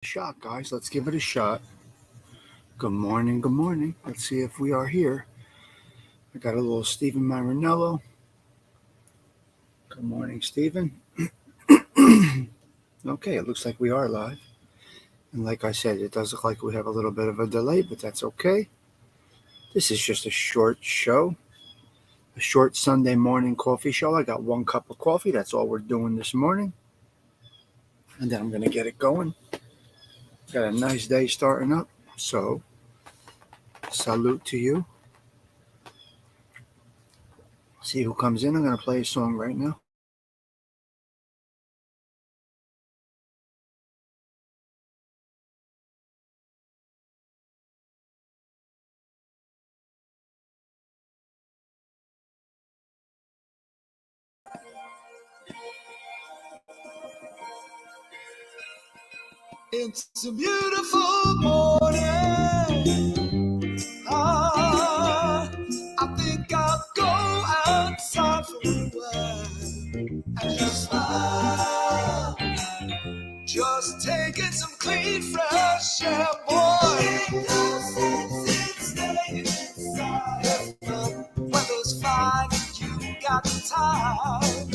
Shot, guys. Let's give it a shot. Good morning. Good morning. Let's see if we are here. I got a little Stephen Marinello. Good morning, Stephen. Okay, it looks like we are live. And like I said, it does look like we have a little bit of a delay, but that's okay. This is just a short show, a short Sunday morning coffee show. I got one cup of coffee. That's all we're doing this morning. And then I'm going to get it going. Got a nice day starting up. So, salute to you. See who comes in. I'm going to play a song right now. It's a beautiful morning. I think I'll go outside for a while and just smile. Just taking some clean, fresh air, boy. Ain't no sense in staying inside. If the weather's fine and you got the time,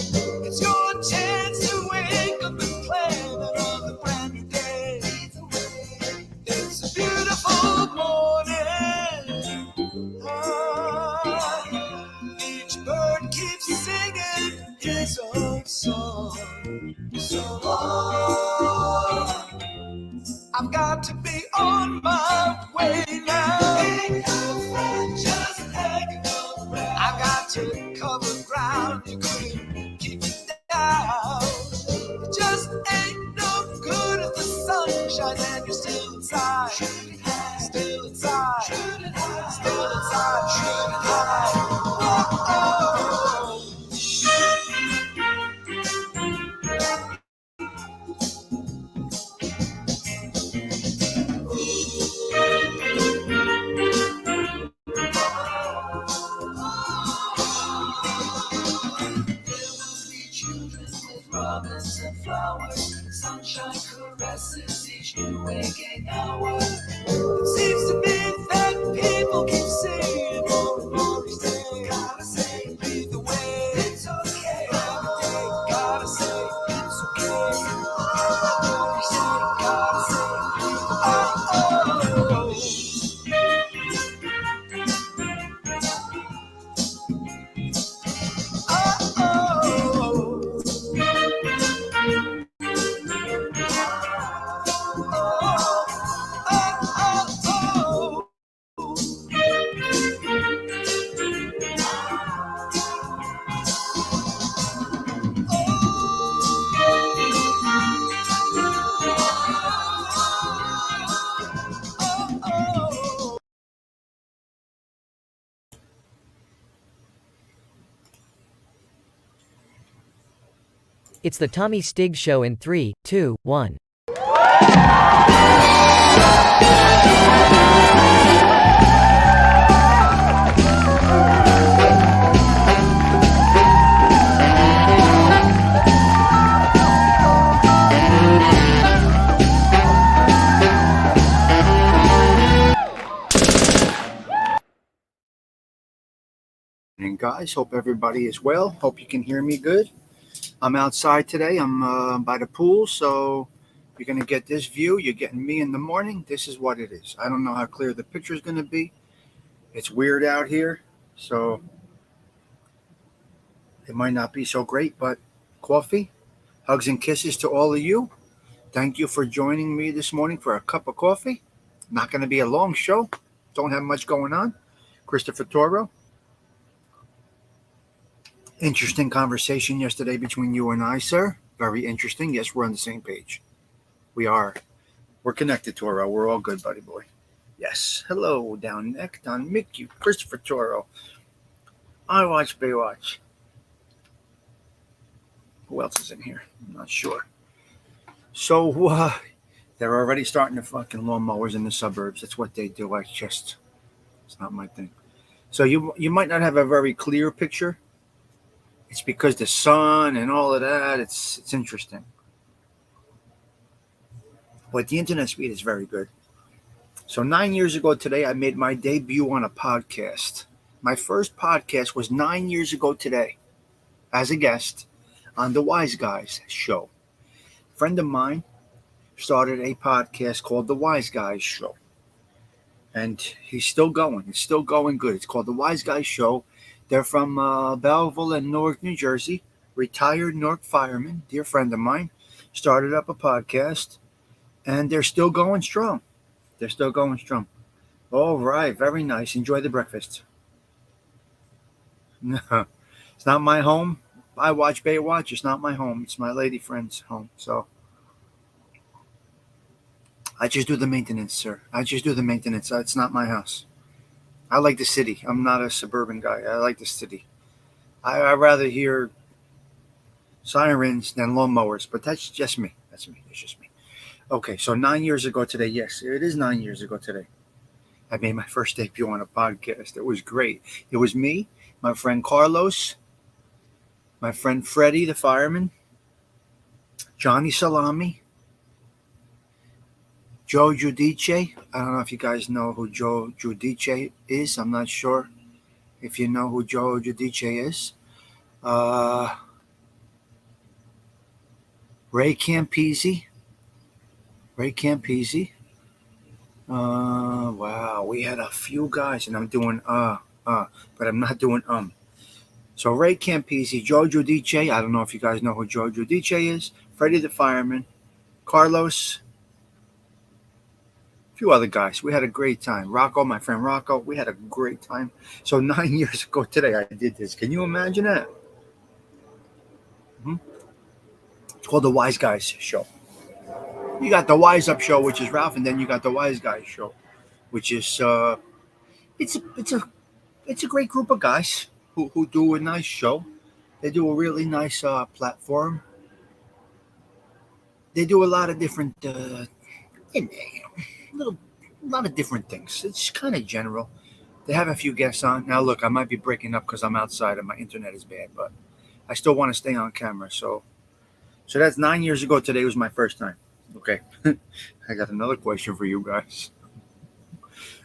it's your chance to wake up and plan another brand new day. It's a beautiful morning. Each bird keeps singing his own song. So long, I've got to be on my way now. Ain't no friend just hanging around. I got to cover ground you couldn't keep it down. It just ain't no good if the sun shines and you're still inside. Still inside. Still inside. Shooting high. Oh. Robins and flowers, sunshine caresses each new waking hour. It seems to me that people keep saying more and more each day. Gotta say, lead the way. It's okay. Every day, gotta say, it's okay. Each day, gotta say, oh, oh. It's the Tommy Stig Show in 3, 2, 1. And guys, hope everybody is well. Hope you can hear me good. I'm outside today. I'm by the pool, so you're going to get this view. You're getting me in the morning. This is what it is. I don't know how clear the picture is going to be. It's weird out here, so it might not be so great, but coffee, hugs and kisses to all of you. Thank you for joining me this morning for a cup of coffee. Not going to be a long show. Don't have much going on. Christopher Toro. Interesting conversation yesterday between you and I, sir. Very interesting. Yes, we're on the same page. We are. We're connected, Toro. We're all good, buddy boy. Yes. Hello, down neck, down Mickey, Christopher Toro. I watch Baywatch. Who else is in here? I'm not sure. So, they're already starting to fucking lawnmowers in the suburbs. That's what they do. It's not my thing. So you might not have a very clear picture. It's because the sun and all of that. It's interesting. but the internet speed is very good. So 9 years ago today, I made my debut on a podcast. My first podcast was 9 years ago today as a guest on the Wise Guys show. A friend of mine started a podcast called the Wise Guys Show. And he's still going. It's still going good. It's called the Wise Guys Show. They're from Belleville and Newark, New Jersey. Retired Newark fireman, dear friend of mine, started up a podcast, and they're still going strong. They're still going strong. All right, very nice. Enjoy the breakfast. It's not my home. I watch Baywatch. It's not my home. It's my lady friend's home. So I just do the maintenance, sir. I just do the maintenance. It's not my house. I like the city. I'm not a suburban guy. I like the city. I'd rather hear sirens than lawnmowers, but that's just me. That's me. It's just me. Okay, so 9 years ago today, yes, it is 9 years ago today, I made my first debut on a podcast. It was great. It was me, my friend Carlos, my friend Freddie, the fireman, Johnny Salami, Joe Giudice. I don't know if you guys know who Joe Giudice is. I'm not sure if you know who Joe Giudice is. Ray Campese. Wow, we had a few guys, and I'm doing but I'm not doing So Ray Campese, Joe Giudice. I don't know if you guys know who Joe Giudice is. Freddie the fireman, Carlos, a few other guys. We had a great time. Rocco, my friend Rocco, we had a great time. So 9 years ago today, I did this. Can you imagine that? It's called the Wise Guys Show. You got the Wise Up Show, which is Ralph, and then you got the Wise Guys Show, which is it's a great group of guys who do a nice show. They do a really nice platform. They do a lot of different a lot of different things. It's kind of general. They have a few guests on. Now look, I might be breaking up because I'm outside and my internet is bad, but I still want to stay on camera. So that's 9 years ago. Today was my first time. Okay. I got another question for you guys.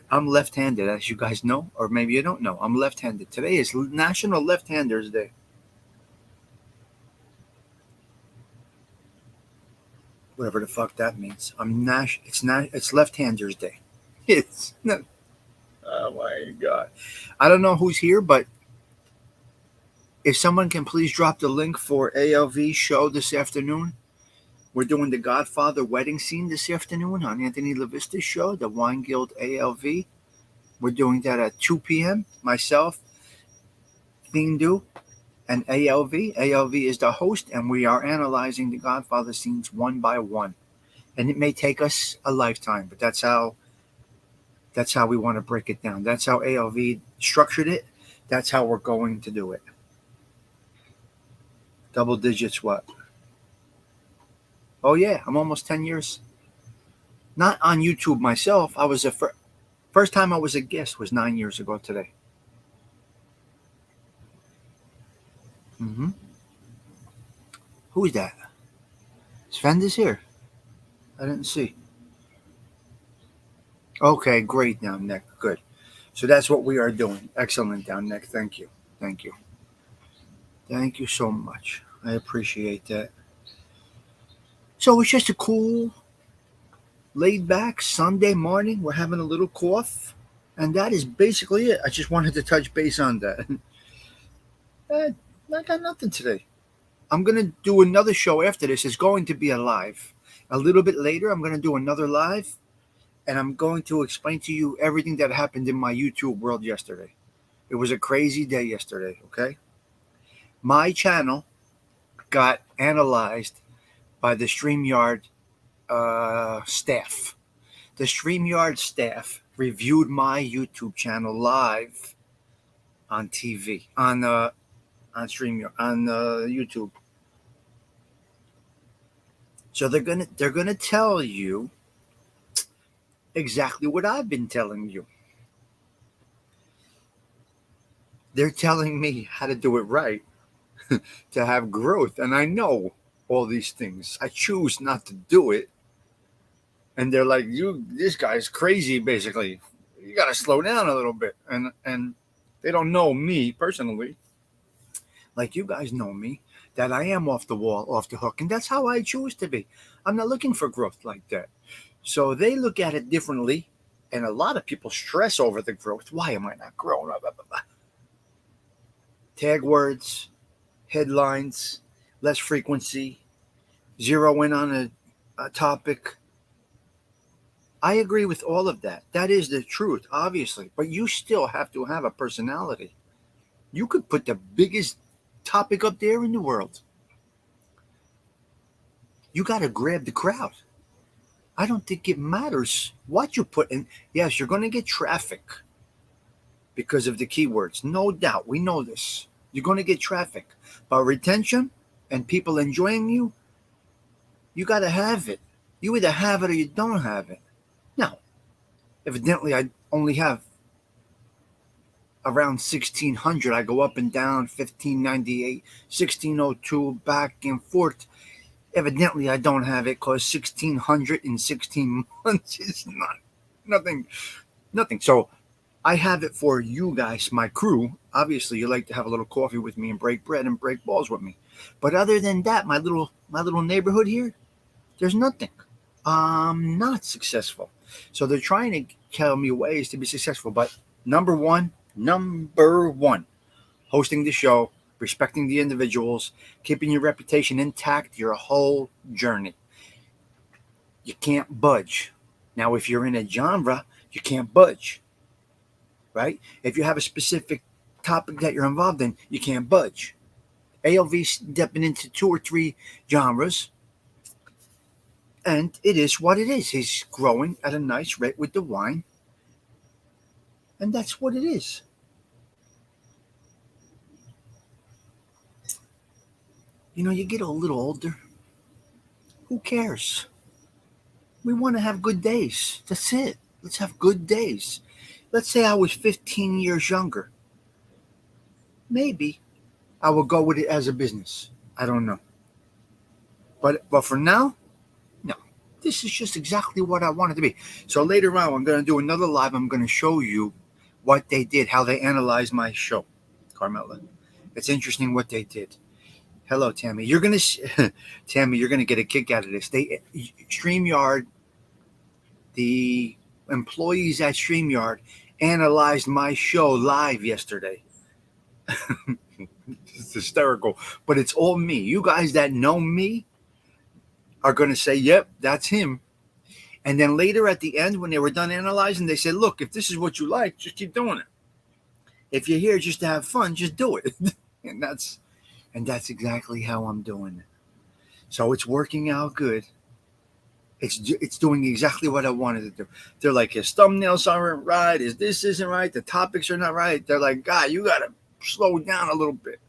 I'm left-handed, as you guys know, or maybe you don't know. I'm left-handed. Today is National Left-Handers Day. Whatever the fuck that means. It's Left-Handers Day. It's not. Oh my God. I don't know who's here, but if someone can please drop the link for ALV show this afternoon. We're doing the Godfather wedding scene this afternoon on Anthony LaVista's show, the Wine Guild ALV. We're doing that at 2 p.m. Myself, Thindu, and ALV. ALV is the host, and we are analyzing the Godfather scenes one by one. And it may take us a lifetime, but that's how we want to break it down. That's how ALV structured it. That's how we're going to do it. Double digits what? Oh, yeah, I'm almost 10 years. Not on YouTube myself. I was first time I was a guest was 9 years ago today. Who's that? Sven is here. I didn't see. Okay, great, down neck. Good. So that's what we are doing. Excellent, down neck. Thank you. Thank you. Thank you so much. I appreciate that. So it's just a cool, laid-back Sunday morning. We're having a little cough, and that is basically it. I just wanted to touch base on that. I got nothing today. I'm going to do another show after this. It's going to be a live. A little bit later, I'm going to do another live, and I'm going to explain to you everything that happened in my YouTube world yesterday. It was a crazy day yesterday, okay? My channel got analyzed by the StreamYard staff. The StreamYard staff reviewed my YouTube channel live on TV, on StreamYard, on YouTube. So they're gonna tell you exactly what I've been telling you. They're telling me how to do it right, to have growth, and I know all these things. I choose not to do it. and they're like, this guy's crazy, basically. You got to slow down a little bit. And they don't know me personally, like you guys know me, that I am off the wall, off the hook. And that's how I choose to be. I'm not looking for growth like that. So they look at it differently. And a lot of people stress over the growth. Why am I not growing? Blah, blah, blah, blah. Tag words, headlines, less frequency, zero in on a topic. I agree with all of that. That is the truth, obviously. But you still have to have a personality. You could put the biggest topic up there in the world. You got to grab the crowd. I don't think it matters what you put in. Yes, you're going to get traffic because of the keywords. No doubt. We know this. You're going to get traffic. But retention and people enjoying you, you got to have it. You either have it or you don't have it. Now, evidently, I only have around 1600. I go up and down, 1598, 1602, back and forth. Evidently, I don't have it because 1600 in 16 months is nothing. So I have it for you guys, my crew. Obviously, you like to have a little coffee with me and break bread and break balls with me. But other than that, my little neighborhood here, there's nothing. I'm not successful. So they're trying to tell me ways to be successful. But number one, hosting the show, respecting the individuals, keeping your reputation intact your whole journey. You can't budge. Now, if you're in a genre, you can't budge, right? If you have a specific topic that you're involved in, you can't budge. ALV stepping into 2 or 3 genres, and it is what it is. He's growing at a nice rate with the wine, and that's what it is. You know, you get a little older. Who cares? We want to have good days. That's it. Let's have good days. Let's say I was 15 years younger. Maybe I will go with it as a business. I don't know. But for now, no. This is just exactly what I want it to be. So later on, I'm going to do another live. I'm going to show you what they did, how they analyzed my show, Carmela. It's interesting what they did. Hello, Tammy. Tammy, you're gonna get a kick out of this. StreamYard, the employees at StreamYard analyzed my show live yesterday. It's hysterical, but it's all me. You guys that know me are gonna say, "Yep, that's him." And then later at the end, when they were done analyzing, they said, "Look, if this is what you like, just keep doing it. If you're here just to have fun, just do it." And that's exactly how I'm doing it. So it's working out good. It's doing exactly what I wanted to do. They're like, his thumbnails aren't right. This isn't right. The topics are not right. They're like, God, you got to slow down a little bit.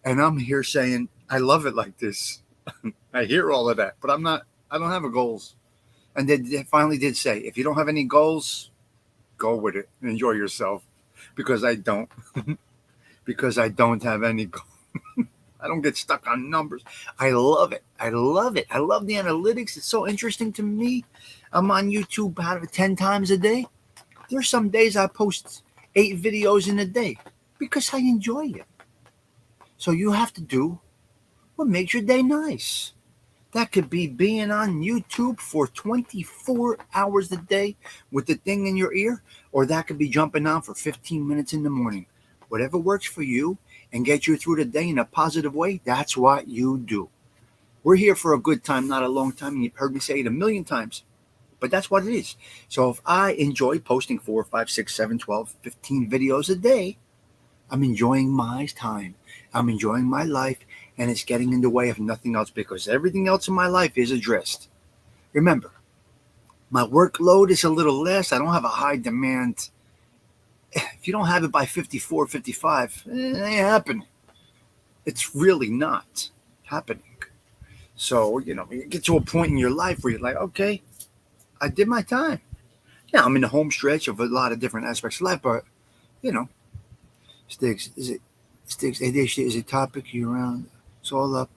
And I'm here saying, I love it like this. I hear all of that, but I don't have a goals. And they finally did say, if you don't have any goals, go with it. Enjoy yourself. Because I don't. Because I don't have any goals. I don't get stuck on numbers. I love it. I love the analytics. It's so interesting to me. I'm on YouTube about 10 times a day. There's some days I post 8 videos in a day because I enjoy it. So you have to do what makes your day nice. That could be being on YouTube for 24 hours a day with the thing in your ear, or that could be jumping on for 15 minutes in the morning. Whatever works for you and get you through the day in a positive way, that's what you do. We're here for a good time, not a long time. And you've heard me say it a million times, but that's what it is. So if I enjoy posting 4, 5, 6, 7, 12, 15 videos a day, I'm enjoying my time. I'm enjoying my life, and it's getting in the way of nothing else because everything else in my life is addressed. Remember, my workload is a little less. I don't have a high demand. If you don't have it by 54, 55, it ain't happening. It's really not happening. So, you get to a point in your life where you're like, okay, I did my time. Yeah, I'm in the home stretch of a lot of different aspects of life, but, Stigs, ADHD is a topic you around. It's all up.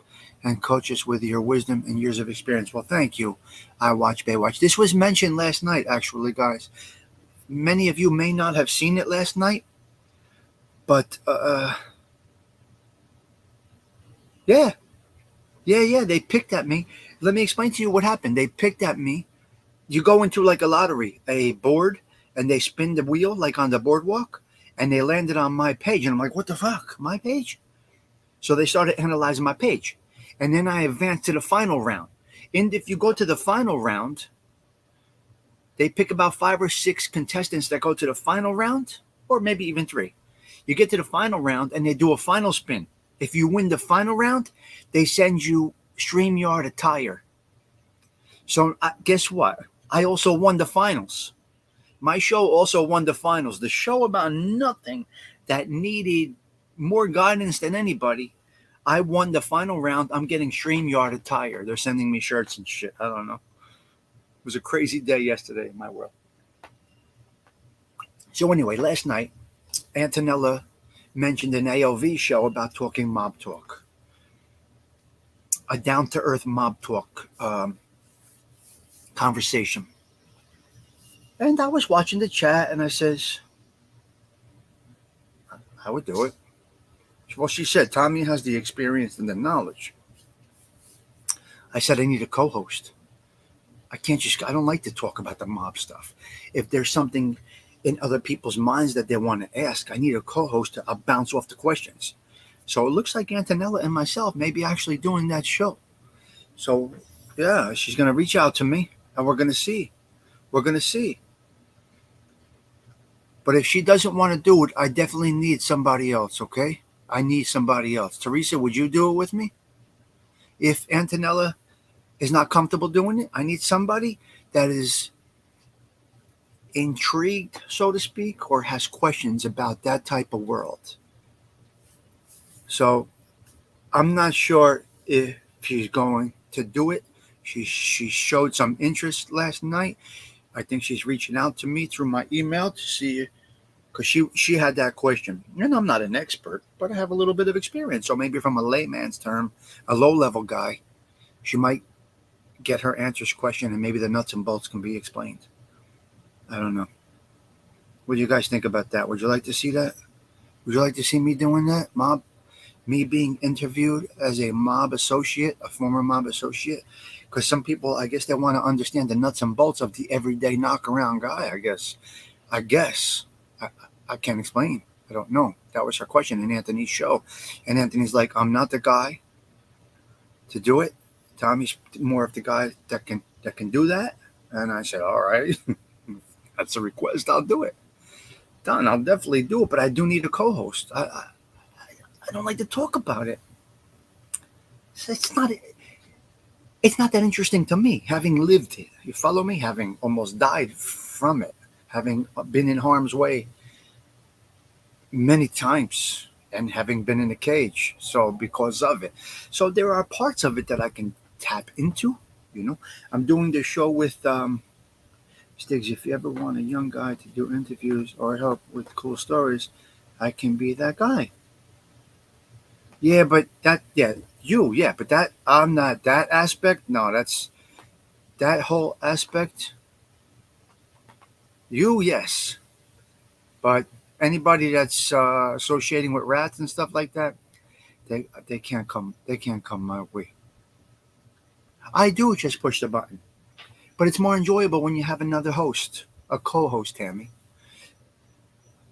and coach us with your wisdom and years of experience. Well, thank you. I watch Baywatch. This was mentioned last night, actually, guys. Many of you may not have seen it last night, but yeah, they picked at me. Let me explain to you what happened. They picked at me. You go into like a lottery, a board, and they spin the wheel like on the boardwalk, and they landed on my page. And I'm like, what the fuck? My page? So they started analyzing my page. And then I advanced to the final round. And if you go to the final round, they pick about 5 or 6 contestants that go to the final round, or maybe even 3. You get to the final round and they do a final spin. If you win the final round, they send you StreamYard attire. So guess what? I also won the finals. My show also won the finals. The show about nothing that needed more guidance than anybody. I won the final round. I'm getting StreamYard attire. They're sending me shirts and shit. I don't know. It was a crazy day yesterday in my world. So anyway, last night, Antonella mentioned an AOV show about talking mob talk. A down-to-earth mob talk conversation. And I was watching the chat and I says, I would do it. Well, she said, Tommy has the experience and the knowledge. I said, I need a co-host. I don't like to talk about the mob stuff. If there's something in other people's minds that they want to ask, I need a co-host to bounce off the questions. So it looks like Antonella and myself may be actually doing that show. So yeah, she's going to reach out to me and we're going to see. We're going to see. But if she doesn't want to do it, I definitely need somebody else, okay? I need somebody else. Teresa, would you do it with me? If Antonella is not comfortable doing it, I need somebody that is intrigued, so to speak, or has questions about that type of world. So I'm not sure if she's going to do it. She showed some interest last night. I think she's reaching out to me through my email to see, because she had that question. And I'm not an expert, but I have a little bit of experience. So maybe from a layman's term, a low-level guy, she might get her answers question and maybe the nuts and bolts can be explained. I don't know. What do you guys think about that? Would you like to see that? Would you like to see me doing that? Me being interviewed as a mob associate, a former mob associate? Because some people, I guess they want to understand the nuts and bolts of the everyday knock-around guy, I guess. I can't explain. I don't know. That was her question in Anthony's show. And Anthony's like, I'm not the guy to do it. Tommy's more of the guy that can do that. And I said, all right, that's a request. I'll do it. Done. I'll definitely do it. But I do need a co-host. I don't like to talk about it. It's not that interesting to me, having lived it. You follow me? Having almost died from it. Having been in harm's way many times. And having been in a cage. So because of it. So there are parts of it that I can tap into. You know, I'm doing this show with Stigs. If you ever want a young guy to do interviews or help with cool stories, I can be that guy. Yeah, but but that I'm not that aspect. No, that's that whole aspect. Yes, but anybody that's associating with rats and stuff like that, they can't come. They can't come my way. I do just push the button, but it's more enjoyable when you have another host, a co-host, Tammy.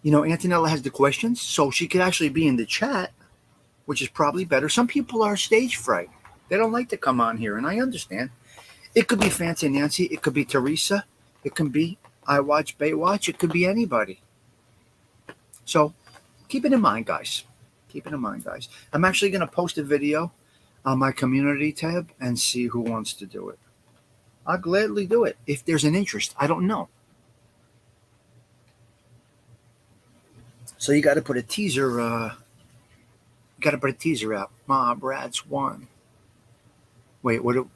You know, Antonella has the questions, so she could actually be in the chat, which is probably better. Some people are stage fright. They don't like to come on here, and I understand. It could be Fancy Nancy. It could be Teresa. It can be I Watch Baywatch. It could be anybody. So keep it in mind, guys. Keep it in mind, guys. I'm actually going to post a video on my community tab and see who wants to do it. I'll gladly do it if there's an interest. I don't know. So you got to put a teaser. Out. Mob Rats 1. Wait, what do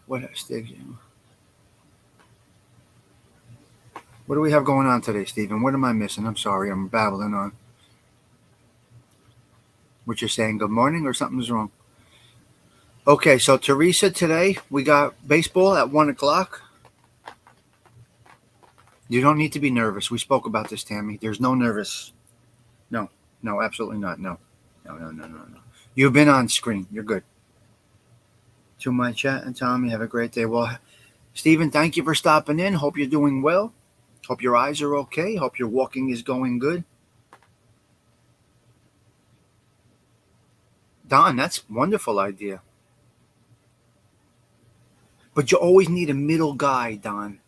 we have going on today, Stephen? What am I missing? I'm sorry, I'm babbling on. What you're saying, good morning or something's wrong? Okay, so Teresa, today we got baseball at 1 o'clock. You don't need to be nervous. We spoke about this, Tammy. There's no nervous. No, absolutely not. No. You've been on screen. You're good. To my chat and Tommy, have a great day. Well, Stephen, thank you for stopping in. Hope you're doing well. Hope your eyes are okay. Hope your walking is going good. Don, that's a wonderful idea. But you always need a middle guy, Don.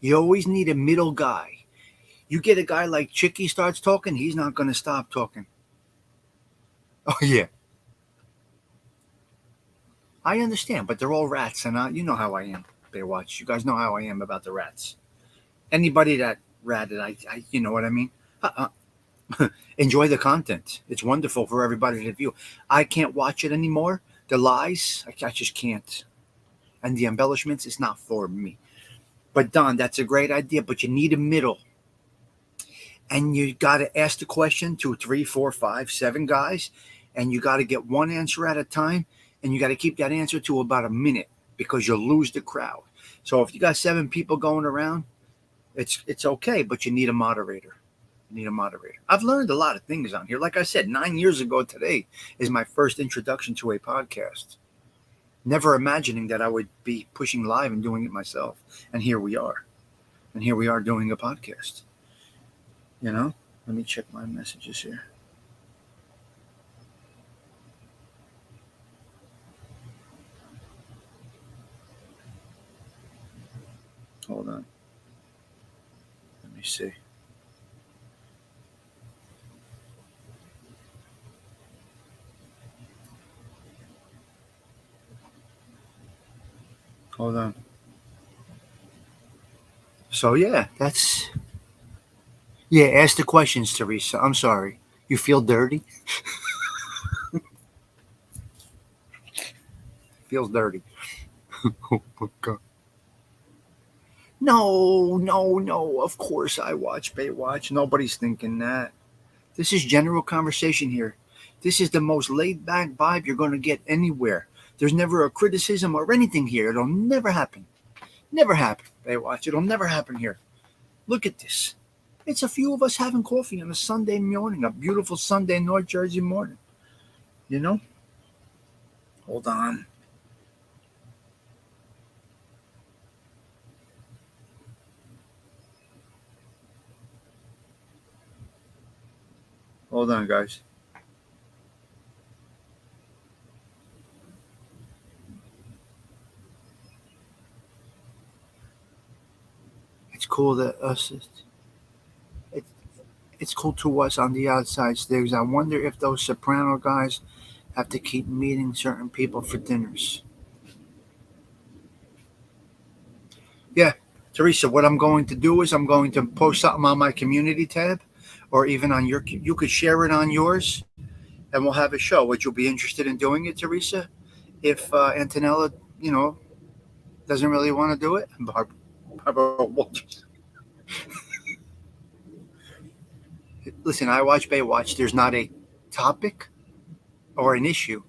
You always need a middle guy. You get a guy like Chicky starts talking, he's not going to stop talking. Oh, yeah. I understand, but they're all rats, and you know how I am, Baywatch. You guys know how I am about the rats. Anybody that ratted, I you know what I mean? Enjoy the content. It's wonderful for everybody to view. I can't watch it anymore. The lies, I just can't. And the embellishments, it's not for me. But Don, that's a great idea, but you need a middle. And you got to ask the question to 3, 4, 5, 7 guys, and you got to get one answer at a time, and you got to keep that answer to about a minute because you'll lose the crowd. So if you got 7 people going around, it's okay, but you need a moderator. I've learned a lot of things on here. Like I said, 9 years ago today is my first introduction to a podcast. Never imagining that I would be pushing live and doing it myself. And here we are. Doing a podcast. You know? Let me check my messages here. Hold on. Let me see. Hold on. So yeah, ask the questions, Teresa. I'm sorry. You feel dirty? Feels dirty. Oh my God. No. Of course I watch Baywatch. Nobody's thinking that. This is general conversation here. This is the most laid back vibe you're going to get anywhere. There's never a criticism or anything here. It'll never happen. Never happen, Baywatch. It'll never happen here. Look at this. It's a few of us having coffee on a Sunday morning, a beautiful Sunday North Jersey morning. You know? Hold on. Hold on, guys. It's cool that it's cool to us on the outside, Stigs. I wonder if those soprano guys have to keep meeting certain people for dinners. Yeah, Teresa, what I'm going to do is I'm going to post something on my community tab, or even on your. You could share it on yours, and we'll have a show. Would you be interested in doing it, Teresa? If Antonella, doesn't really want to do it, listen, I watch Baywatch. There's not a topic or an issue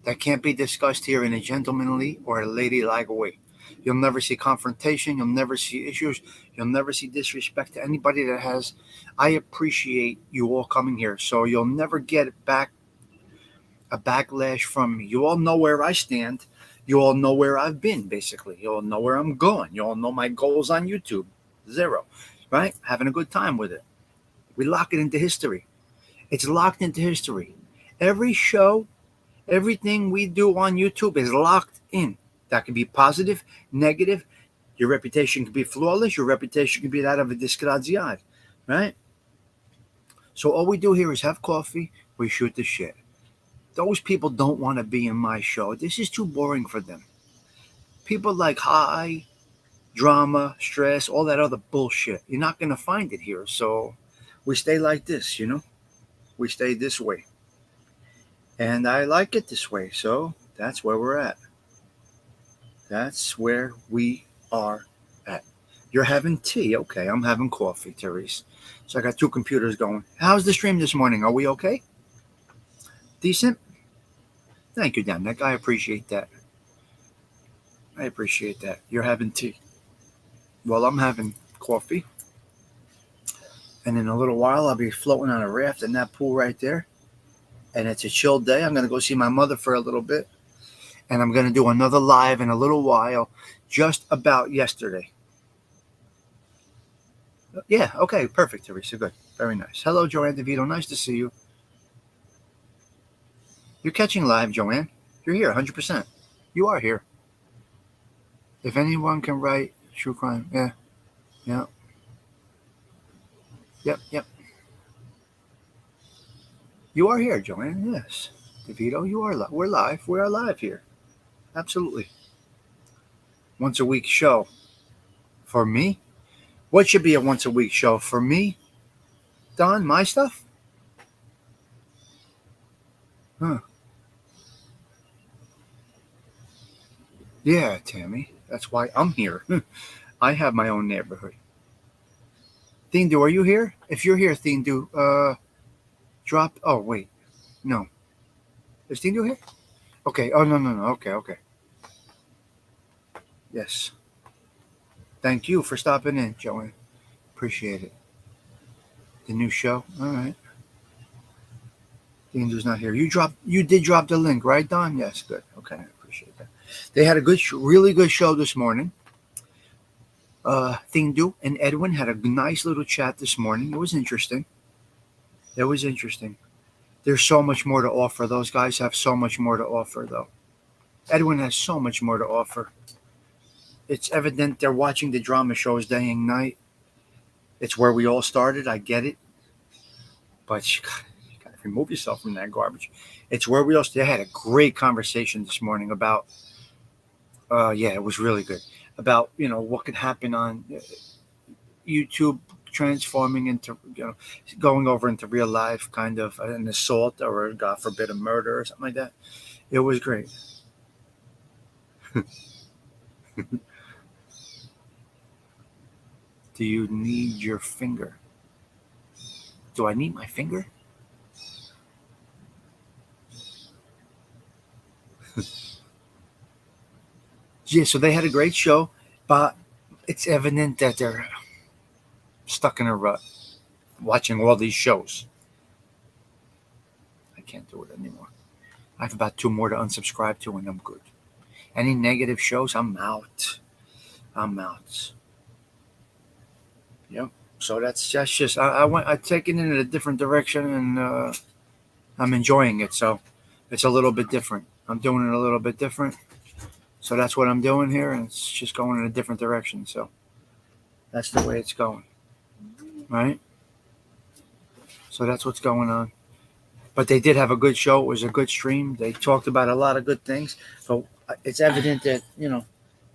that can't be discussed here in a gentlemanly or a ladylike way. You'll never see confrontation. You'll never see issues. You'll never see disrespect to anybody that has. I appreciate you all coming here, so you'll never get a backlash from me. You all know where I stand. You all know where I've been, basically. You all know where I'm going. You all know my goals on YouTube. 0, right? Having a good time with it. We lock it into history. It's locked into history. Every show, everything we do on YouTube is locked in. That could be positive, negative. Your reputation could be flawless. Your reputation could be that of a disgraziato, right? So all we do here is have coffee. We shoot the shit. Those people don't want to be in my show. This is too boring for them. People like high, drama, stress, all that other bullshit. You're not going to find it here. So we stay like this, We stay this way. And I like it this way. So that's where we're at. That's where we are at. You're having tea. Okay, I'm having coffee, Therese. So I got 2 computers going. How's the stream this morning? Are we okay? Decent? Thank you, Dan Nick. I appreciate that. I appreciate that. You're having tea. Well, I'm having coffee. And in a little while, I'll be floating on a raft in that pool right there. And it's a chill day. I'm going to go see my mother for a little bit. And I'm going to do another live in a little while just about yesterday. Yeah, okay, perfect, Teresa. Good. Very nice. Hello, Joanne DeVito. Nice to see you. You're catching live, Joanne. You're here, 100%. You are here. If anyone can write true crime, yeah. Yep. You are here, Joanne. Yes, DeVito, you are. We're live. We are live here. Absolutely. Once a week show. For me, what should be a once a week show for me? Don, my stuff. Huh? Yeah, Tammy. That's why I'm here. I have my own neighborhood. Thindu, are you here? If you're here, Thindu, drop. Oh wait, no. Is Thindu here? Okay. Oh no. Okay. Yes. Thank you for stopping in, Joanne. Appreciate it. The new show. All right. Thindu's not here. You did drop the link, right, Don? Yes. Good. Okay. I appreciate that. They had a really good show this morning. Thindu and Edwin had a nice little chat this morning. It was interesting. There's so much more to offer. Those guys have so much more to offer, though. Edwin has so much more to offer. It's evident they're watching the drama shows day and night. It's where we all started. I get it. But you got to remove yourself from that garbage. It's where we all started. They had a great conversation this morning about, it was really good. About, what could happen on YouTube transforming into, going over into real life, kind of an assault or, God forbid, a murder or something like that. It was great. Do you need your finger? Do I need my finger? Yeah, so they had a great show, but it's evident that they're stuck in a rut watching all these shows. I can't do it anymore. I have about 2 more to unsubscribe to, and I'm good. Any negative shows, I'm out. Yep. So that's just I taken it in a different direction, and I'm enjoying it. So it's a little bit different. I'm doing it a little bit different. So that's what I'm doing here, and it's just going in a different direction. So that's the way it's going, right? So that's what's going on. But they did have a good show. It was a good stream. They talked about a lot of good things. So it's evident that,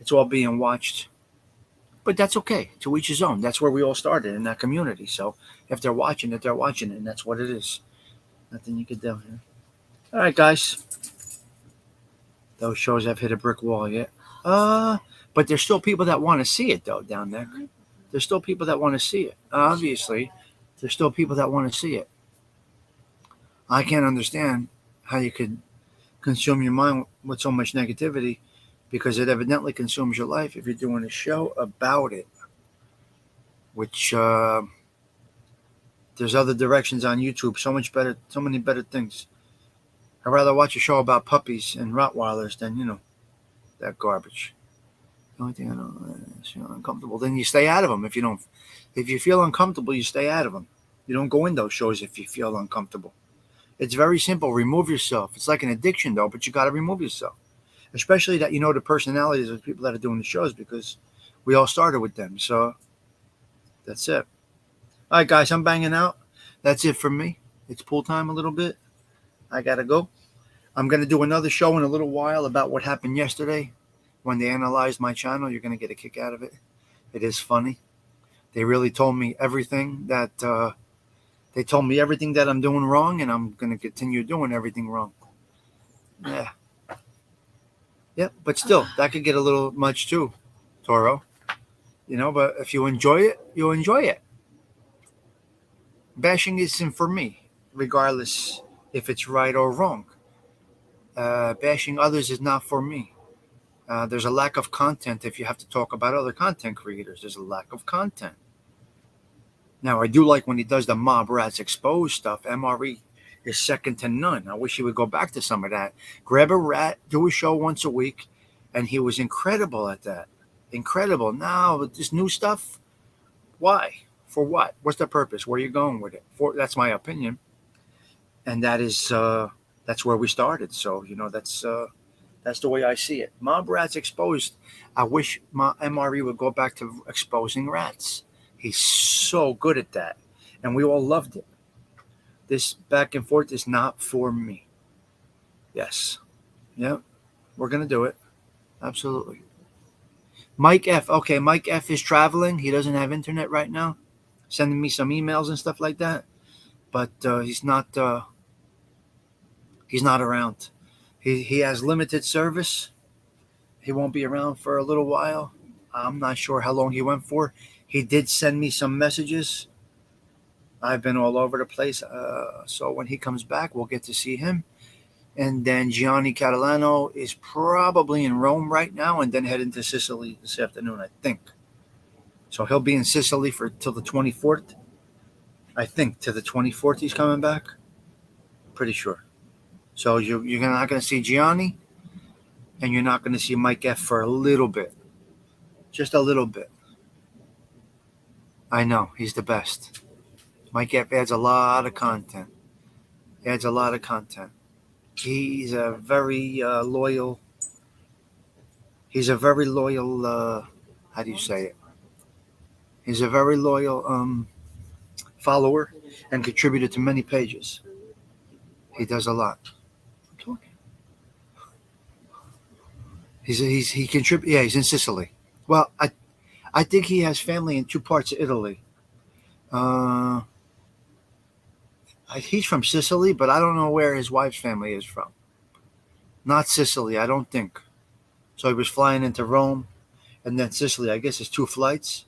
it's all being watched. But that's okay. To each his own. That's where we all started, in that community. So if they're watching it, they're watching it, and that's what it is. Nothing you can do here. All right, guys. Those shows have hit a brick wall yet. But there's still people that want to see it, though, down there. There's still people that want to see it. Obviously, there's still people that want to see it. I can't understand how you could consume your mind with so much negativity, because it evidently consumes your life if you're doing a show about it, which there's other directions on YouTube, so many better things. I'd rather watch a show about puppies and Rottweilers than, that garbage. The only thing I don't is, uncomfortable. Then you stay out of them. If you feel uncomfortable, you stay out of them. You don't go in those shows if you feel uncomfortable. It's very simple. Remove yourself. It's like an addiction, though, but you got to remove yourself. Especially that the personalities of the people that are doing the shows, because we all started with them. So that's it. All right, guys, I'm banging out. That's it for me. It's pool time a little bit. I got to go. I'm going to do another show in a little while about what happened yesterday when they analyzed my channel. You're going to get a kick out of it. It is funny. They really told me everything that I'm doing wrong, and I'm going to continue doing everything wrong. Yeah. Yeah, but still, that could get a little much too, Toro. But if you enjoy it, you'll enjoy it. Bashing isn't for me, regardless if it's right or wrong. Bashing others is not for me. There's a lack of content if you have to talk about other content creators. There's a lack of content. Now, I do like when he does the Mob Rats Exposed stuff. MRE is second to none. I wish he would go back to some of that. Grab a rat, do a show once a week, and he was incredible at that. Incredible. Now, with this new stuff, why? For what? What's the purpose? Where are you going with it? That's my opinion. And that's where we started. So, that's the way I see it. Mob Rats Exposed. I wish MRE would go back to exposing rats. He's so good at that. And we all loved it. This back and forth is not for me. Yes. Yep. We're going to do it. Absolutely. Mike F. Okay, Mike F is traveling. He doesn't have internet right now. Sending me some emails and stuff like that. But he's not around. He has limited service. He won't be around for a little while. I'm not sure how long he went for. He did send me some messages. I've been all over the place. So when he comes back, we'll get to see him. And then Gianni Catalano is probably in Rome right now and then heading to Sicily this afternoon, I think. So he'll be in Sicily till the 24th. I think to the 24th he's coming back. Pretty sure. So you're not going to see Gianni, and you're not going to see Mike F for a little bit. Just a little bit. I know, he's the best. Mike F adds a lot of content. He's a very loyal. How do you say it? He's a very loyal follower and contributor to many pages. He does a lot. I'm talking. He contributes. Yeah, he's in Sicily. Well, I think he has family in two parts of Italy. He's from Sicily, but I don't know where his wife's family is from. Not Sicily, I don't think. So he was flying into Rome and then Sicily. I guess it's 2 flights.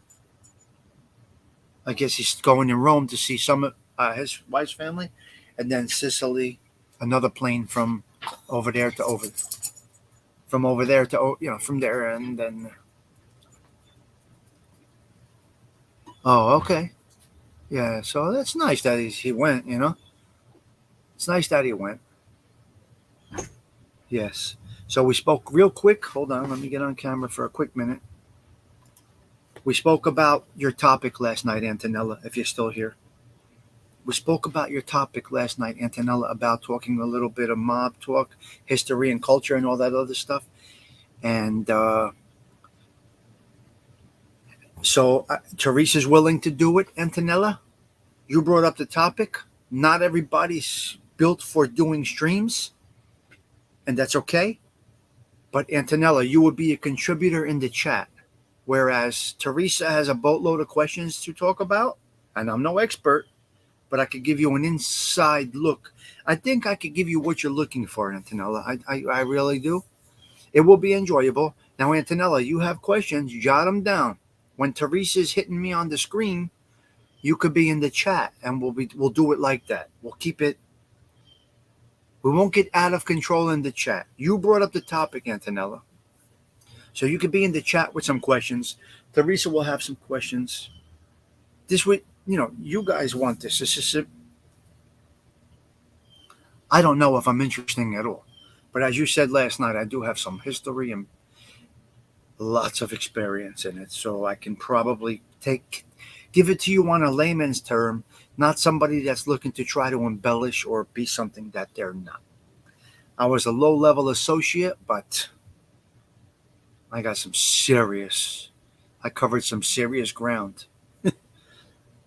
I guess he's going to Rome to see some of his wife's family, and then Sicily, another plane from over there to from there, and then. Oh, okay. Yeah, so that's nice that he went, It's nice that he went. Yes. So we spoke real quick. Hold on, let me get on camera for a quick minute. We spoke about your topic last night, Antonella, if you're still here. We spoke about your topic last night, Antonella, about talking a little bit of mob talk, history and culture and all that other stuff. And so Teresa's willing to do it, Antonella. You brought up the topic. Not everybody's built for doing streams, and that's okay. But Antonella, you would be a contributor in the chat, whereas Teresa has a boatload of questions to talk about, and I'm no expert, but I could give you an inside look. I think I could give you what you're looking for, Antonella. I really do. It will be enjoyable. Now, Antonella, you have questions, jot them down. When Teresa's hitting me on the screen, you could be in the chat, and we'll do it like that. We'll keep it. We won't get out of control in the chat. You brought up the topic, Antonella. So you could be in the chat with some questions. Teresa will have some questions. This would, you guys want this. This is I don't know if I'm interesting at all. But as you said last night, I do have some history and lots of experience in it. So I can probably give it to you on a layman's term, not somebody that's looking to try to embellish or be something that they're not. I was a low-level associate, but I got I covered some serious ground.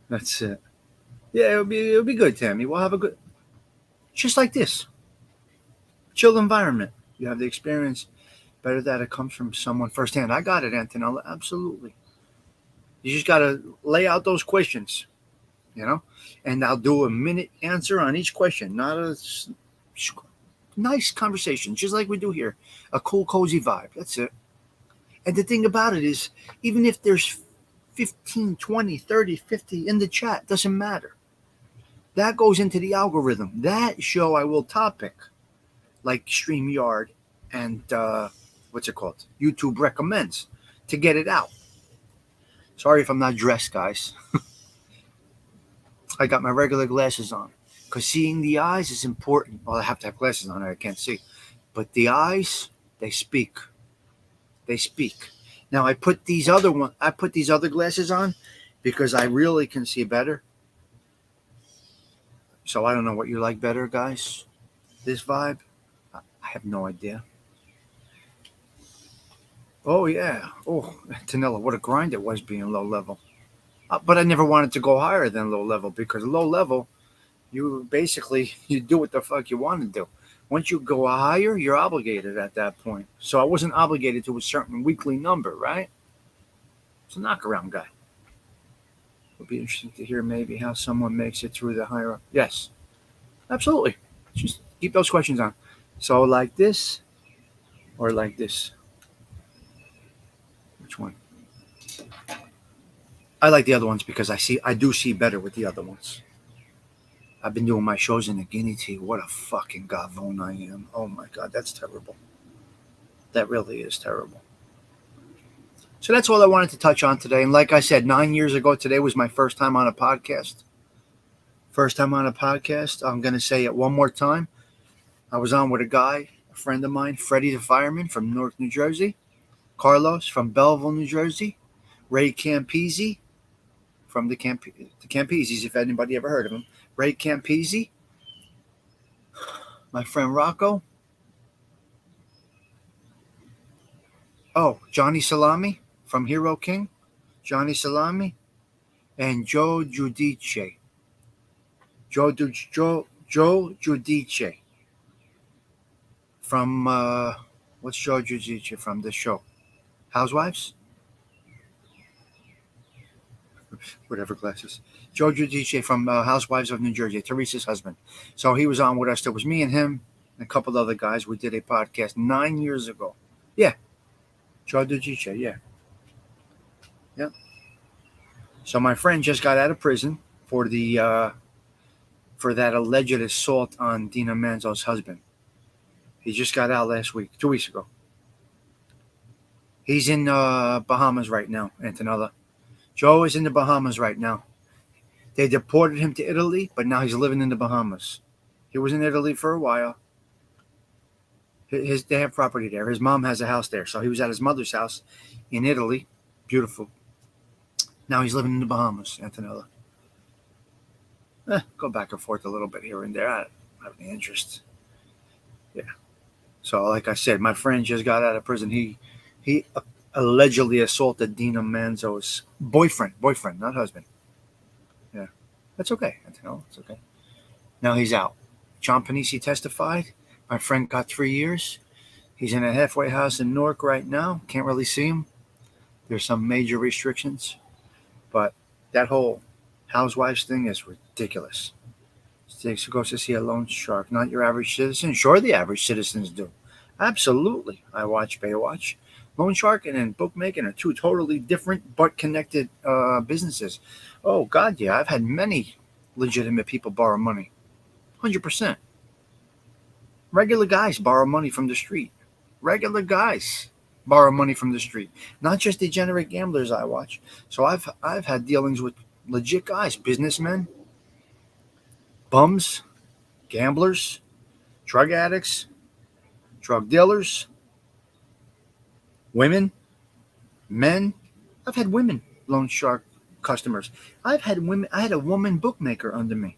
That's it. Yeah, it'll be good, Tammy. We'll have just like this. Chill environment. You have the experience. Better that it comes from someone firsthand. I got it, Antonella. Absolutely. You just got to lay out those questions, and I'll do a minute answer on each question. Not a nice conversation, just like we do here. A cool, cozy vibe. That's it. And the thing about it is, even if there's 15, 20, 30, 50 in the chat, doesn't matter. That goes into the algorithm. That show I will topic. like StreamYard and what's it called? YouTube recommends to get it out. Sorry if I'm not dressed, guys. I got my regular glasses on because seeing the eyes is important. Well, I have to have glasses on or I can't see. But the eyes, they speak. They speak. Now I put these other glasses on because I really can see better. So I don't know what you like better, guys. This vibe, I have no idea. Oh yeah. Oh, Tanilla, what a grind it was being low level. But I never wanted to go higher than low level because low level, you basically you do what the fuck you want to do. Once you go higher, you're obligated at that point. So I wasn't obligated to a certain weekly number, right? It's a knockaround guy. It'll be interesting to hear maybe how someone makes it through the higher up. Yes, absolutely. Just keep those questions on. So like this or like this? Which one? I like the other ones because I do see better with the other ones. I've been doing my shows in the guinea tea. What a fucking gavone I am. Oh my god, that's terrible. That really is terrible. So that's all I wanted to touch on today. And like I said, 9 years ago today was my first time on a podcast. First time on a podcast. I'm going to say it one more time. I was on with a guy, a friend of mine, Freddie the fireman from Newark, New Jersey, Carlos from Belleville, New Jersey, Ray Campese from the Campeses, if anybody ever heard of him, Ray Campese, my friend Rocco, Johnny Salami from Hero King, Johnny Salami, and Joe Giudice. Joe Giudice from what's Joe Giudice from the show? Housewives? Whatever glasses. Joe Giudice from Housewives of New Jersey, Teresa's husband. So he was on with us. There was me and him and a couple of other guys. We did a podcast 9 years ago. Yeah, Joe Giudice. Yeah. So my friend just got out of prison for for that alleged assault on Dina Manzo's husband. He just got out last week, 2 weeks ago. He's in Bahamas right now, Antonella. Joe is in the Bahamas right now. They deported him to Italy, but now he's living in the Bahamas. He was in Italy for a while. They have property there. His mom has a house there, so he was at his mother's house in Italy. Beautiful. Now he's living in the Bahamas, Antonella. Go back and forth a little bit here and there. I don't have any interest. Yeah. So, like I said, my friend just got out of prison. He allegedly assaulted Dina Manzo's boyfriend, not husband. Yeah. That's okay, Antonella. It's okay. Now he's out. John Panisi testified. My friend got 3 years. He's in a halfway house in Newark right now. Can't really see him. There's some major restrictions. But that whole housewives thing is ridiculous. Stigs goes to see a loan shark, not your average citizen. Sure, the average citizens do. Absolutely. I watch Baywatch. Loan sharking and bookmaking are two totally different but connected businesses. Oh, God, yeah. I've had many legitimate people borrow money. 100%. Regular guys borrow money from the street. Regular guys borrow money from the street. Not just degenerate gamblers I watch. So I've had dealings with legit guys, businessmen, bums, gamblers, drug addicts, drug dealers, women, men. I've had women loan shark customers. I've had women. I had a woman bookmaker under me.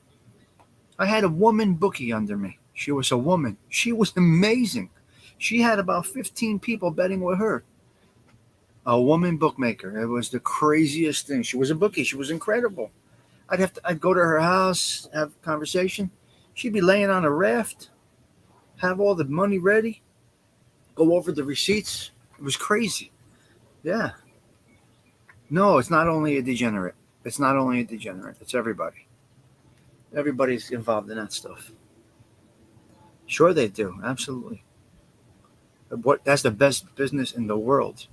I had a woman bookie under me. She was a woman. She was amazing. She had about 15 people betting with her. A woman bookmaker. It was the craziest thing. She was a bookie. She was incredible. I'd go to her house, have a conversation. She'd be laying on a raft, have all the money ready, go over the receipts. It was crazy. Yeah. No, it's not only a degenerate. It's not only a degenerate. It's everybody. Everybody's involved in that stuff. Sure they do. Absolutely. That's the best business in the world.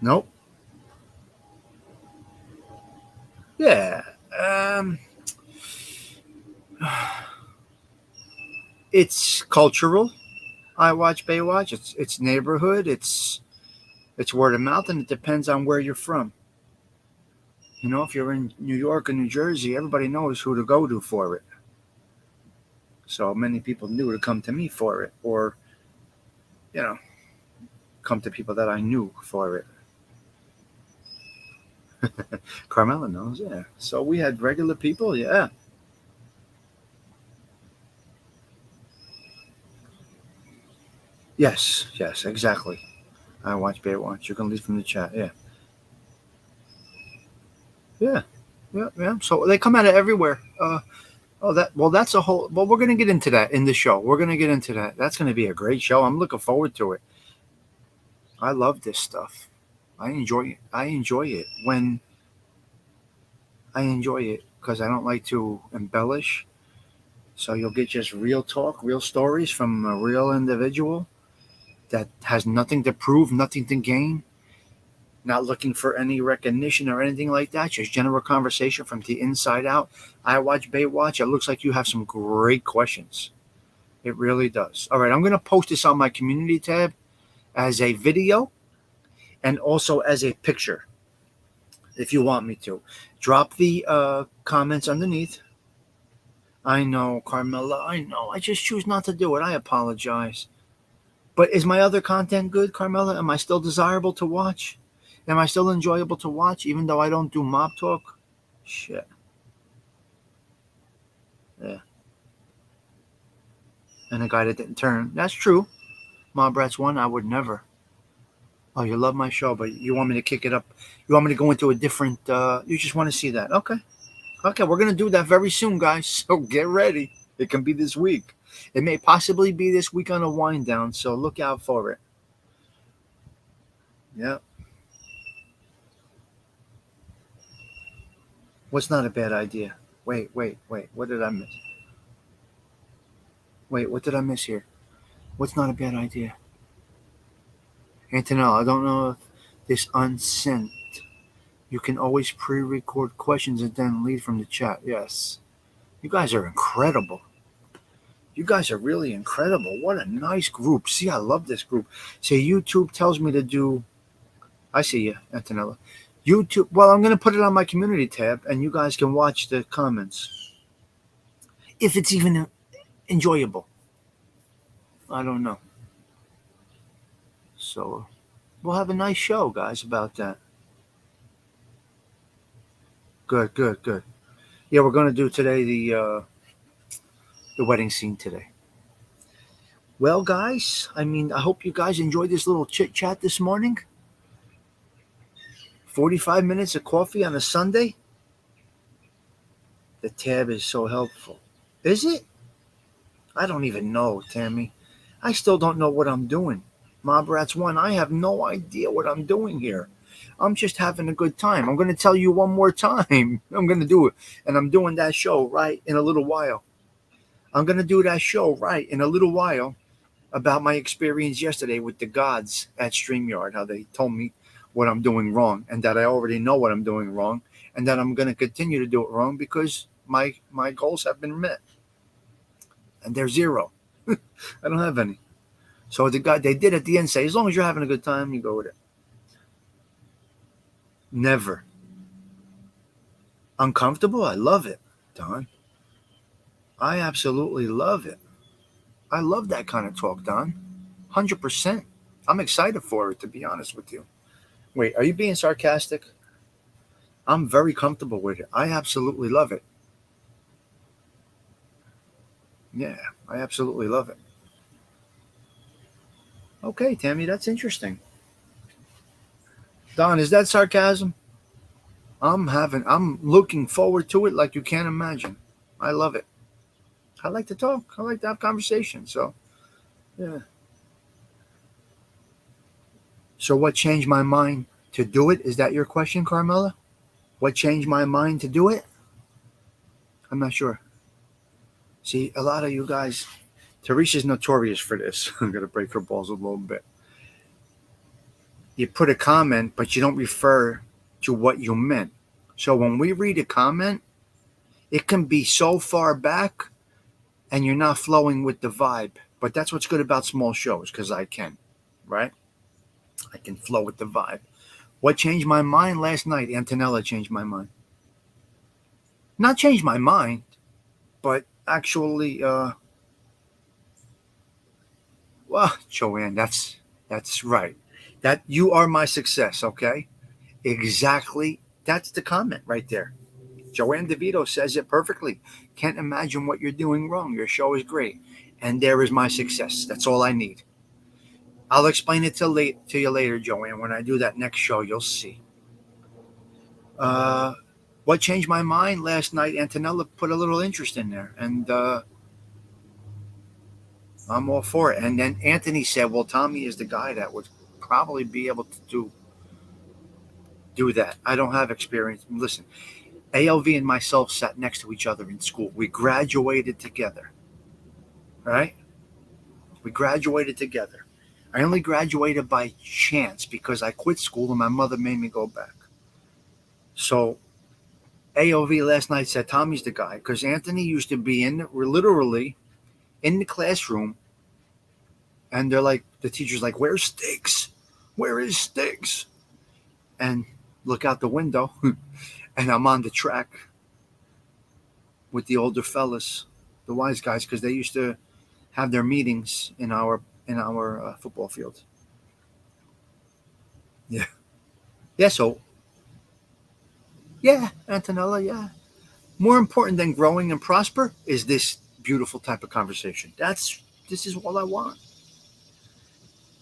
Nope. Yeah. It's cultural. I watch Baywatch. It's neighborhood. It's word of mouth, and it depends on where you're from. You know, if you're in New York or New Jersey, everybody knows who to go to for it. So many people knew to come to me for it, or you know, come to people that I knew for it. Carmela knows, yeah. So we had regular people, yeah. Yes, exactly. I watch Baywatch. You can leave from the chat, yeah. Yeah, yeah. So they come out of everywhere. That's a whole. Well, we're gonna get into that in the show. We're gonna get into that. That's gonna be a great show. I'm looking forward to it. I love this stuff. I enjoy it. I enjoy it when I enjoy it because I don't like to embellish. So you'll get just real talk, real stories from a real individual that has nothing to prove, nothing to gain, not looking for any recognition or anything like that. Just general conversation from the inside out. I watch Baywatch. It looks like you have some great questions. It really does. All right, I'm going to post this on my community tab as a video and also as a picture if you want me to. Drop the comments underneath. I know, Carmela. I know. I just choose not to do it. I apologize. But is my other content good, Carmela? Am I still desirable to watch? Am I still enjoyable to watch even though I don't do mob talk? Shit. Yeah. And a guy that didn't turn. That's true. Mob Rats 1, I would never. Oh, you love my show, but you want me to kick it up. You want me to go into a different, you just want to see that. Okay. Okay, we're going to do that very soon, guys. So get ready. It can be this week. It may possibly be this week on a wind down, so look out for it. Yeah. What's not a bad idea? Wait. What did I miss? Wait, what did I miss here? What's not a bad idea? Antonella, I don't know if this unsent. You can always pre-record questions and then lead from the chat. Yes. You guys are incredible. You guys are really incredible. What a nice group. See, I love this group. See, YouTube tells me to do. I see you, Antonella. YouTube. Well, I'm going to put it on my community tab, and you guys can watch the comments. If it's even enjoyable. I don't know. So, we'll have a nice show, guys, about that. Good. Yeah, we're going to do today the wedding scene today. Well, guys, I mean, I hope you guys enjoyed this little chit chat this morning. 45 minutes of coffee on a Sunday. The tab is so helpful. Is it? I don't even know, Tammy. I still don't know what I'm doing. Mob Rats 1, I have no idea what I'm doing here. I'm just having a good time. I'm going to tell you one more time. I'm going to do it. And I'm doing that show right in a little while. I'm going to do that show right in a little while about my experience yesterday with the gods at StreamYard, how they told me what I'm doing wrong and that I already know what I'm doing wrong and that I'm going to continue to do it wrong because my goals have been met. And they're zero. I don't have any. So they did at the end say, as long as you're having a good time, you go with it. Never. Uncomfortable? I love it, Don. I absolutely love it. I love that kind of talk, Don. 100%. I'm excited for it, to be honest with you. Wait, are you being sarcastic? I'm very comfortable with it. I absolutely love it. Yeah, I absolutely love it. Okay, Tammy, that's interesting. Don, is that sarcasm? I'm looking forward to it like you can't imagine. I love it. I like to talk. I like to have conversation. So, yeah. So what changed my mind to do it? Is that your question, Carmela? What changed my mind to do it? I'm not sure. See, a lot of you guys, Teresa's notorious for this. I'm going to break her balls a little bit. You put a comment, but you don't refer to what you meant. So when we read a comment, it can be so far back and you're not flowing with the vibe. But that's what's good about small shows, because I can, right? I can flow with the vibe. What changed my mind last night? Antonella changed my mind. Not changed my mind, but actually, well, Joanne, that's right. That you are my success, okay? Exactly. That's the comment right there. Joanne DeVito says it perfectly. Can't imagine what you're doing wrong. Your show is great. And there is my success. That's all I need. I'll explain it to you later, Joanne. When I do that next show, you'll see. Uh, what changed my mind last night? Antonella put a little interest in there, and I'm all for it. And then Anthony said, "Well, Tommy is the guy that would probably be able to do that. I don't have experience. Listen, ALV and myself sat next to each other in school. We graduated together. Right? We graduated together. I only graduated by chance because I quit school and my mother made me go back. So AOV last night said Tommy's the guy, because Anthony used to be literally in the classroom, and they're like, the teacher's like, "Where's Stigs? Where is Stigs?" And look out the window, and I'm on the track with the older fellas, the wise guys, because they used to have their meetings in our football field. Yeah, yeah. So yeah, Antonella, yeah. More important than growing and prosper is this beautiful type of conversation. This is all I want.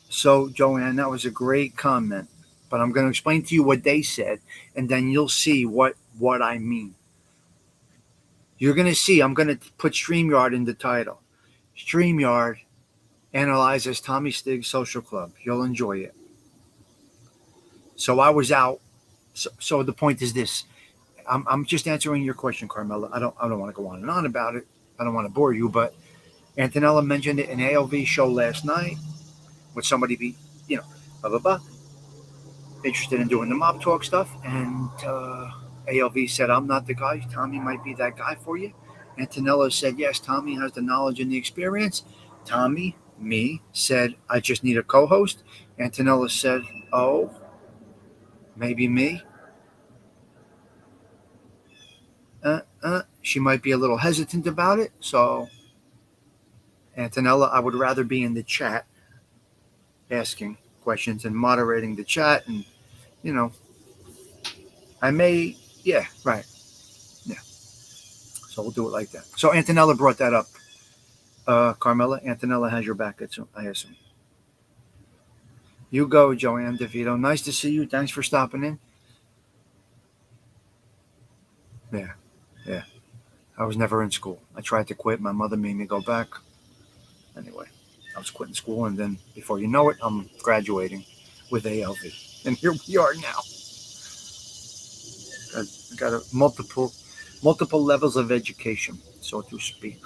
So, Joanne, that was a great comment. But I'm going to explain to you what they said, and then you'll see what I mean. You're going to see, I'm going to put StreamYard in the title. StreamYard analyzes Tommy Stig's Social Club. You'll enjoy it. So I was out. So the point is this. I'm just answering your question, Carmela. I don't want to go on and on about it. I don't want to bore you, but Antonella mentioned it in ALV show last night. Would somebody be, blah, blah, blah, interested in doing the mob talk stuff? And ALV said, I'm not the guy. Tommy might be that guy for you. Antonella said, yes, Tommy has the knowledge and the experience. Tommy, me, said, I just need a co-host. Antonella said, oh, maybe me. She might be a little hesitant about it. So, Antonella, I would rather be in the chat asking questions and moderating the chat. And, I may, yeah, right. Yeah. So we'll do it like that. So Antonella brought that up. Carmela, Antonella has your back, I assume. You go, Joanne DeVito. Nice to see you. Thanks for stopping in. Yeah. I was never in school. I tried to quit. My mother made me go back. Anyway, I was quitting school, and then before you know it, I'm graduating with ALV. And here we are now. Got multiple levels of education, so to speak,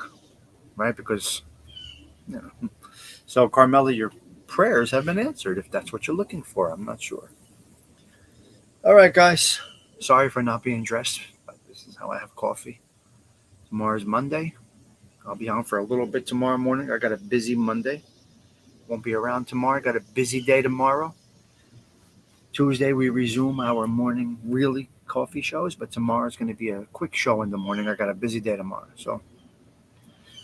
right? Because, So, Carmela, your prayers have been answered, if that's what you're looking for. I'm not sure. All right, guys. Sorry for not being dressed, but this is how I have coffee. Tomorrow's Monday. I'll be on for a little bit tomorrow morning. I got a busy Monday. Won't be around tomorrow. I got a busy day tomorrow. Tuesday, we resume our morning really coffee shows, but tomorrow's going to be a quick show in the morning. I got a busy day tomorrow. So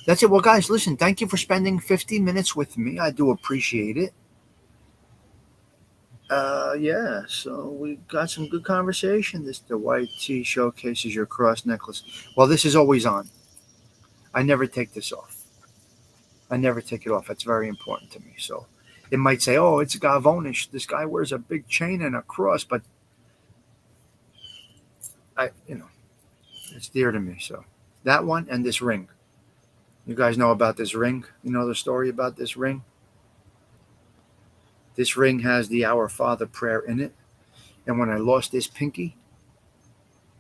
that's it. Well, guys, listen, thank you for spending 50 minutes with me. I do appreciate it. Yeah, so we got some good conversation. The white tee showcases your cross necklace. Well, this is always on. I never take this off. I never take it off. That's very important to me. So it might say, oh, it's Gavonish. This guy wears a big chain and a cross, but it's dear to me. So that one and this ring. You guys know about this ring? You know the story about this ring? This ring has the Our Father prayer in it. And when I lost this pinky,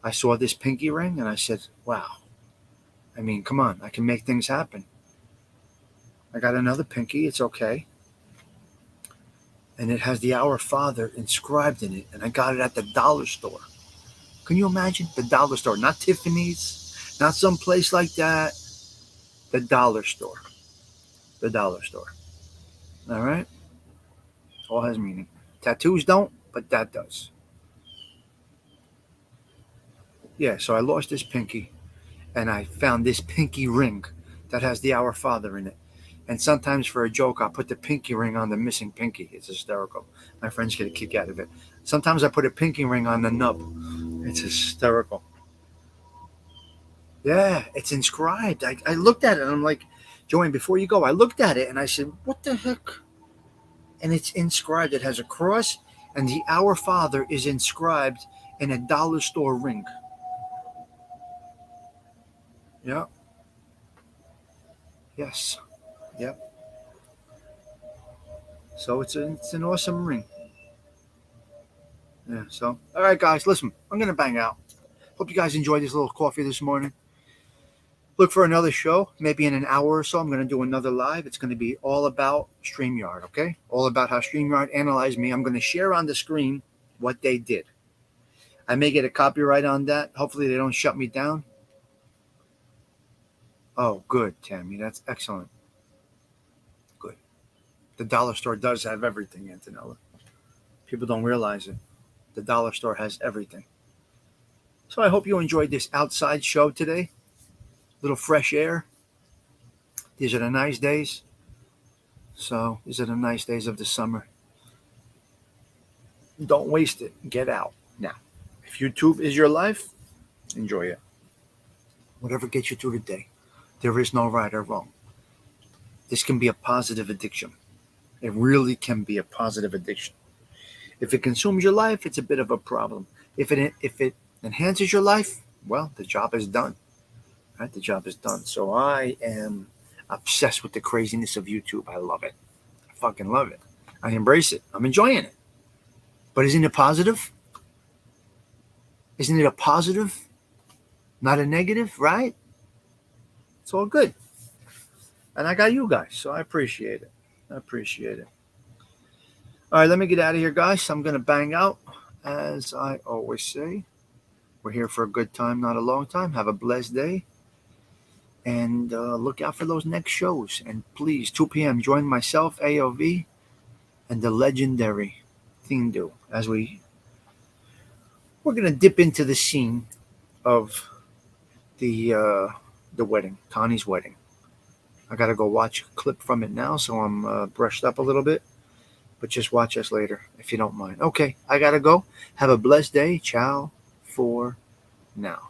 I saw this pinky ring and I said, wow. I mean, come on, I can make things happen. I got another pinky, it's okay. And it has the Our Father inscribed in it. And I got it at the dollar store. Can you imagine? The dollar store, not Tiffany's, not some place like that. The dollar store. The dollar store. All right? All has meaning. Tattoos don't, but that does. Yeah, so I lost this pinky, and I found this pinky ring that has the Our Father in it. And sometimes for a joke, I'll put the pinky ring on the missing pinky. It's hysterical. My friends get a kick out of it. Sometimes I put a pinky ring on the nub. It's hysterical. Yeah, it's inscribed. I looked at it and I'm like, Joanne, before you go, I looked at it and I said, what the heck? And it's inscribed. It has a cross, and the Our Father is inscribed in a dollar store ring. Yeah. Yes. Yep. So it's an awesome ring. Yeah. So all right, guys, listen, I'm gonna bang out. Hope you guys enjoyed this little coffee this morning. Look for another show, maybe in an hour or so. I'm going to do another live. It's going to be all about StreamYard, okay? All about how StreamYard analyzed me. I'm going to share on the screen what they did. I may get a copyright on that. Hopefully they don't shut me down. Oh, good, Tammy. That's excellent. Good. The dollar store does have everything, Antonella. People don't realize it. The dollar store has everything. So I hope you enjoyed this outside show today. Little fresh air. These are the nice days. So these are the nice days of the summer. Don't waste it. Get out. Now, if YouTube is your life, enjoy it. Whatever gets you through the day. There is no right or wrong. This can be a positive addiction. It really can be a positive addiction. If it consumes your life, it's a bit of a problem. If it enhances your life, well, the job is done. Right? The job is done. So I am obsessed with the craziness of YouTube. I love it. I fucking love it. I embrace it. I'm enjoying it. But isn't it positive? Isn't it a positive? Not a negative, right? It's all good. And I got you guys, so I appreciate it. I appreciate it. All right, let me get out of here, guys. I'm going to bang out. As I always say, we're here for a good time, not a long time. Have a blessed day. And look out for those next shows. And please, 2 p.m., join myself, AOV, and the legendary Thindu as we're going to dip into the scene of the wedding, Connie's wedding. I got to go watch a clip from it now, so I'm brushed up a little bit. But just watch us later, if you don't mind. Okay, I got to go. Have a blessed day. Ciao for now.